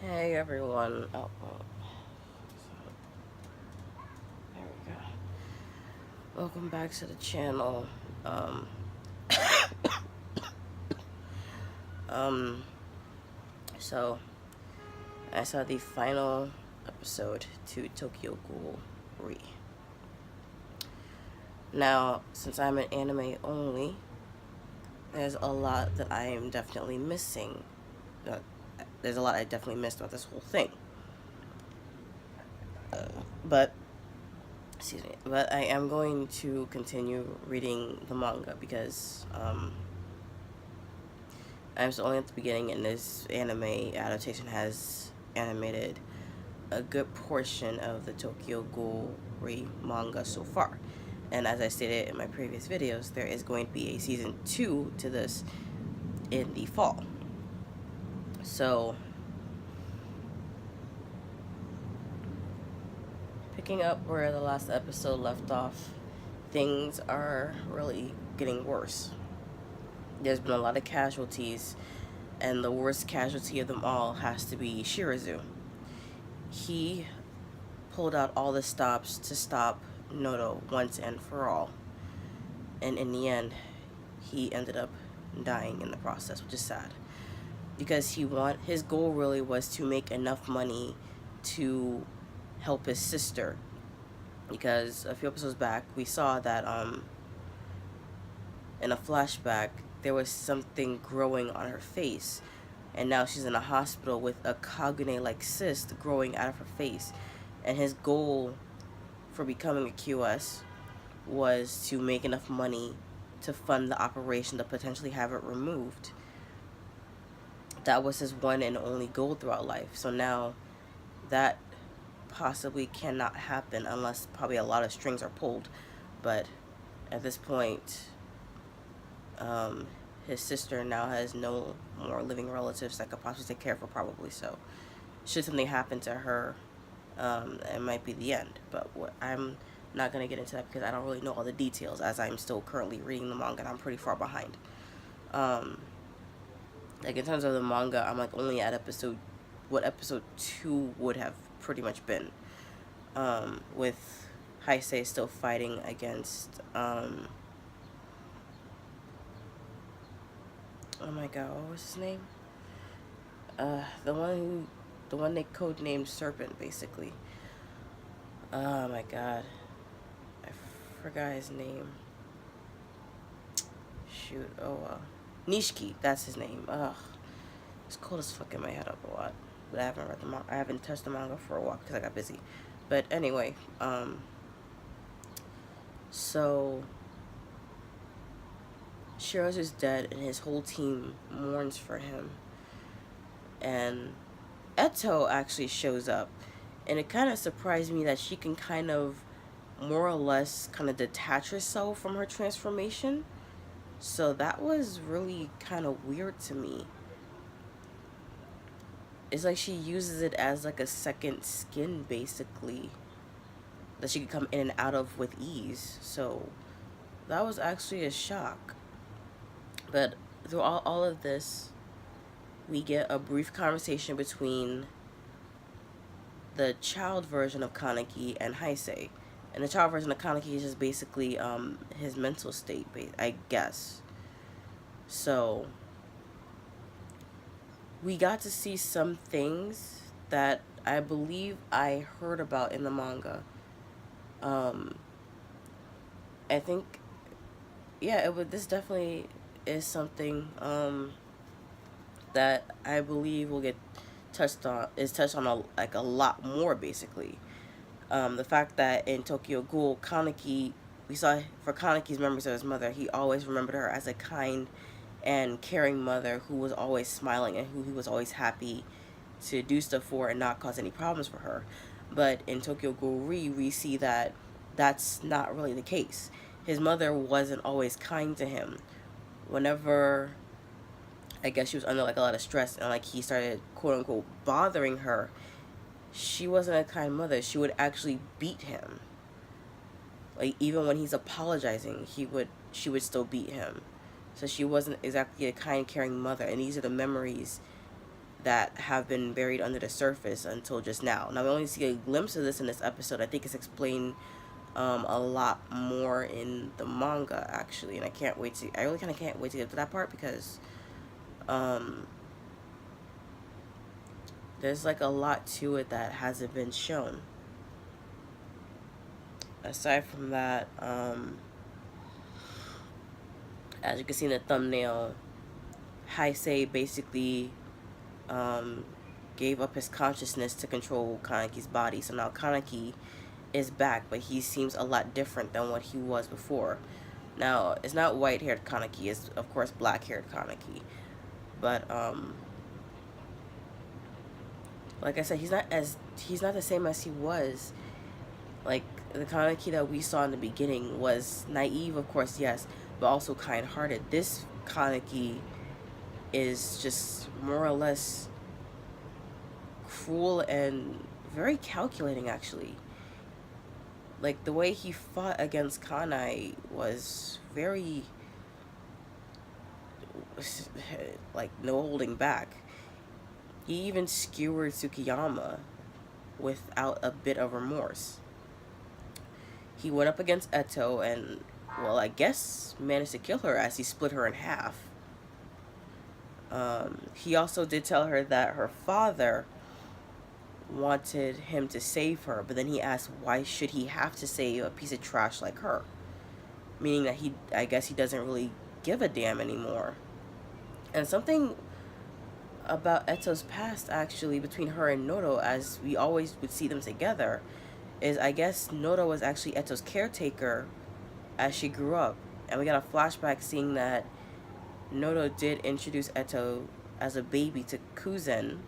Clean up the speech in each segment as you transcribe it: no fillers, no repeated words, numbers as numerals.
Hey everyone. There we go. Welcome back to the channel. Um, um, so I saw the final episode to Tokyo Ghoul Re. Now, since I'm an anime only, there's a lot that I am definitely missing. There's a lot I definitely missed about this whole thing. But excuse me, but I am going to continue reading the manga because I'm still only at the beginning, and this anime adaptation has animated a good portion of the Tokyo Ghoul Re manga so far. And as I stated in my previous videos, there is going to be a season 2 to this in the fall. So, picking up where the last episode left off, things are really getting worse. There's been a lot of casualties, and the worst casualty of them all has to be Shirazu. He pulled out all the stops to stop Noto once and for all. And in the end, he ended up dying in the process, which is sad. Because his goal really was to make enough money to help his sister. Because a few episodes back, we saw that in a flashback, there was something growing on her face. And now she's in a hospital with a Kagune-like cyst growing out of her face. And his goal for becoming a QS was to make enough money to fund the operation to potentially have it removed. That was his one and only goal throughout life. So now that possibly cannot happen unless probably a lot of strings are pulled. But at this point, his sister now has no more living relatives that could possibly take care of her, probably. So should something happen to her, it might be the end. But I'm not going to get into that because I don't really know all the details, as I'm still currently reading the manga and I'm pretty far behind. Like in terms of the manga, I'm like only at what episode 2 would have pretty much been. With Heisei still fighting against, oh my god, what was his name? The one they codenamed Serpent, basically. Oh my god. I forgot his name. Shoot, Nishiki, that's his name. Ugh. It's cold as fuck in my head up a lot. But I haven't read the manga. I haven't touched the manga for a while because I got busy. But anyway, so Shirazu's dead and his whole team mourns for him. And Eto actually shows up. And it kind of surprised me that she can kind of more or less kind of detach herself from her transformation. So that was really kind of weird to me. It's like she uses it as like a second skin, basically, that she could come in and out of with ease. So that was actually a shock. But through all of this, we get a brief conversation between the child version of Kaneki and Heisei. And the child version of Kaneki is just basically his mental state, I guess. So we got to see some things that I believe I heard about in the manga. I think, yeah, this definitely is something that I believe will get touched on a lot more, basically. The fact that in Tokyo Ghoul, Kaneki, we saw for Kaneki's memories of his mother, he always remembered her as a kind and caring mother who was always smiling and who he was always happy to do stuff for and not cause any problems for her. But in Tokyo Ghoul Re, we see that that's not really the case. His mother wasn't always kind to him. Whenever, I guess, she was under like a lot of stress and like he started quote unquote bothering her, she wasn't a kind mother. She would actually beat him. Like even when he's apologizing, she would still beat him. So she wasn't exactly a kind, caring mother. And these are the memories that have been buried under the surface until just now. Now we only see a glimpse of this in this episode. I think it's explained a lot more in the manga actually, and I really kind of can't wait to get to that part because there's like a lot to it that hasn't been shown. Aside from that, as you can see in the thumbnail, Heisei basically gave up his consciousness to control Kaneki's body. So now Kaneki is back, but he seems a lot different than what he was before. Now, it's not white-haired Kaneki, it's of course black-haired Kaneki. But like I said, he's not the same as he was. Like the Kaneki that we saw in the beginning was naive, of course, yes, but also kind-hearted. This Kaneki is just more or less cruel and very calculating, actually. Like the way he fought against Kanai was very like no holding back. He even skewered Tsukiyama without a bit of remorse. He went up against Eto and, well, I guess managed to kill her as he split her in half. He also did tell her that her father wanted him to save her, but then he asked why should he have to save a piece of trash like her? Meaning that I guess he doesn't really give a damn anymore. And something about Eto's past, actually, between her and Noto, as we always would see them together, is I guess Noto was actually Eto's caretaker as she grew up. And we got a flashback seeing that Noto did introduce Eto as a baby to Kuzen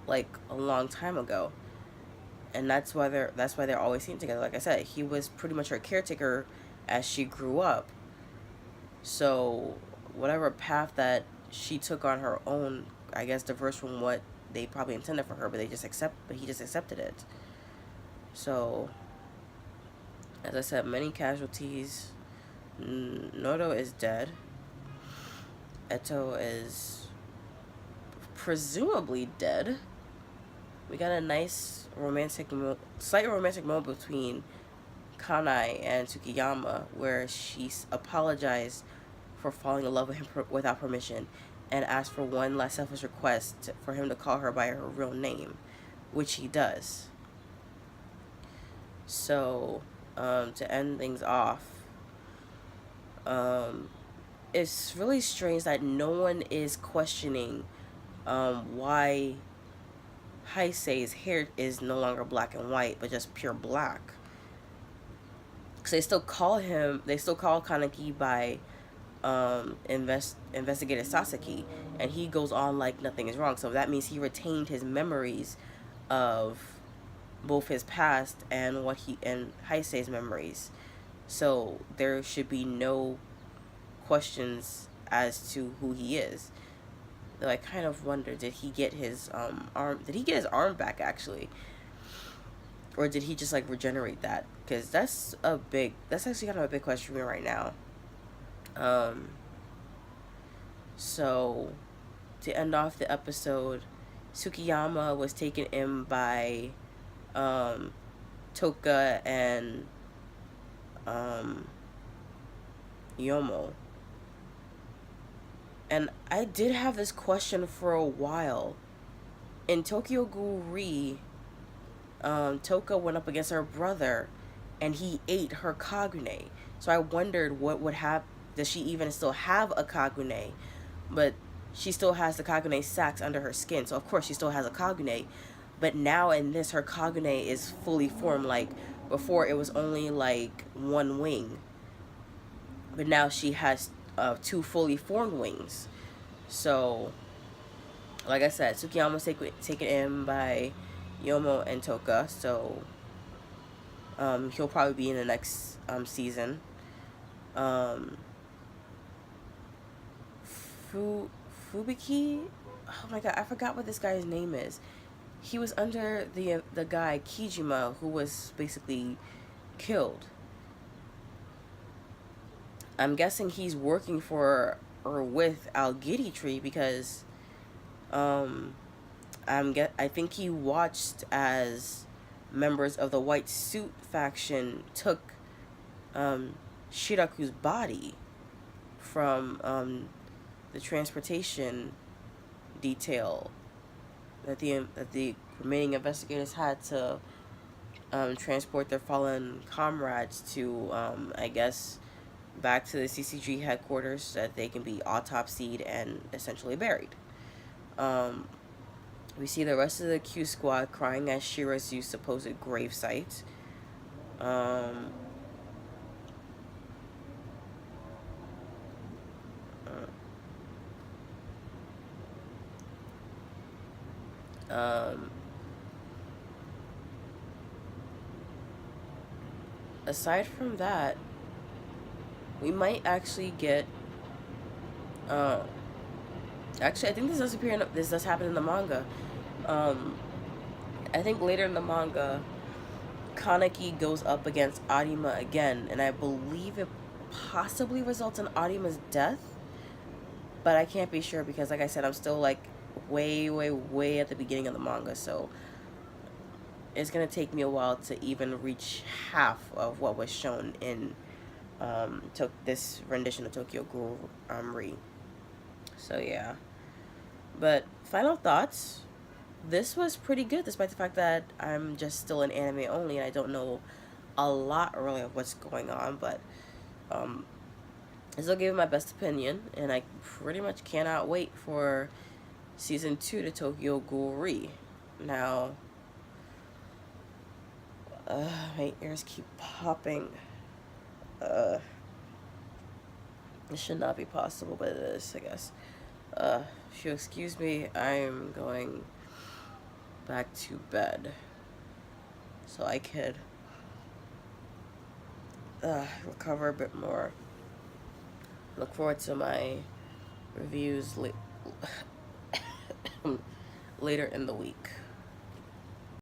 like a long time ago. And that's why they're always seen together. Like I said, he was pretty much her caretaker as she grew up. So whatever path that she took on her own, I guess diverse from what they probably intended for her, but he just accepted it. So as I said, many casualties. Noto is dead. Eto is presumably dead. We got a nice slight romantic moment between Kanai and Tsukiyama, where she apologized for falling in love with him without permission and asked for one last selfish request for him to call her by her real name, which he does. So, to end things off, it's really strange that no one is questioning why Heisei's hair is no longer black and white, but just pure black. Because they still call Kaneki by Investigator Sasaki, and he goes on like nothing is wrong. So that means he retained his memories of both his past and Heisei's memories. So there should be no questions as to who he is. Though I kind of wonder, did he get his arm? Did he get his arm back actually, or did he just like regenerate that? Because that's actually kind of a big question for me right now. So to end off the episode, Tsukiyama was taken in by Toka and Yomo. And I did have this question for a while. In Tokyo Ghoul Re, Toka went up against her brother, and he ate her Kagune. So I wondered what would happen. Does she even still have a Kagune? But she still has the Kagune sacs under her skin. So of course she still has a Kagune. But now in this, her Kagune is fully formed. Like before, it was only like one wing. But now she has two fully formed wings. So, like I said, Tsukiyama was taken in by Yomo and Toka. So, he'll probably be in the next season. Fubiki? Oh my god, I forgot what this guy's name is. He was under the guy Kijima, who was basically killed. I'm guessing he's working for or with Algiri Tree, because I think he watched as members of the White Suit faction took Shiraku's body from the transportation detail that the remaining investigators had to transport their fallen comrades to, I guess, back to the CCG headquarters so that they can be autopsied and essentially buried. We see the rest of the Q squad crying at Shirazu's supposed gravesite. Um, um, aside from that, we might actually get. Actually, I think this does appear. This does happen in the manga. I think later in the manga, Kaneki goes up against Arima again, and I believe it possibly results in Arima's death, but I can't be sure because, like I said, I'm still like way, way, way at the beginning of the manga, so it's gonna take me a while to even reach half of what was shown in this rendition of Tokyo Ghoul Re. So yeah, but final thoughts. This was pretty good, despite the fact that I'm just still in anime only and I don't know a lot really of what's going on. But I still gave it my best opinion, and I pretty much cannot wait for season 2 to Tokyo Ghoul Re. Now, my ears keep popping. It should not be possible, but it is, I guess. If you excuse me, I'm going back to bed so I could recover a bit more. Look forward to my reviews later in the week.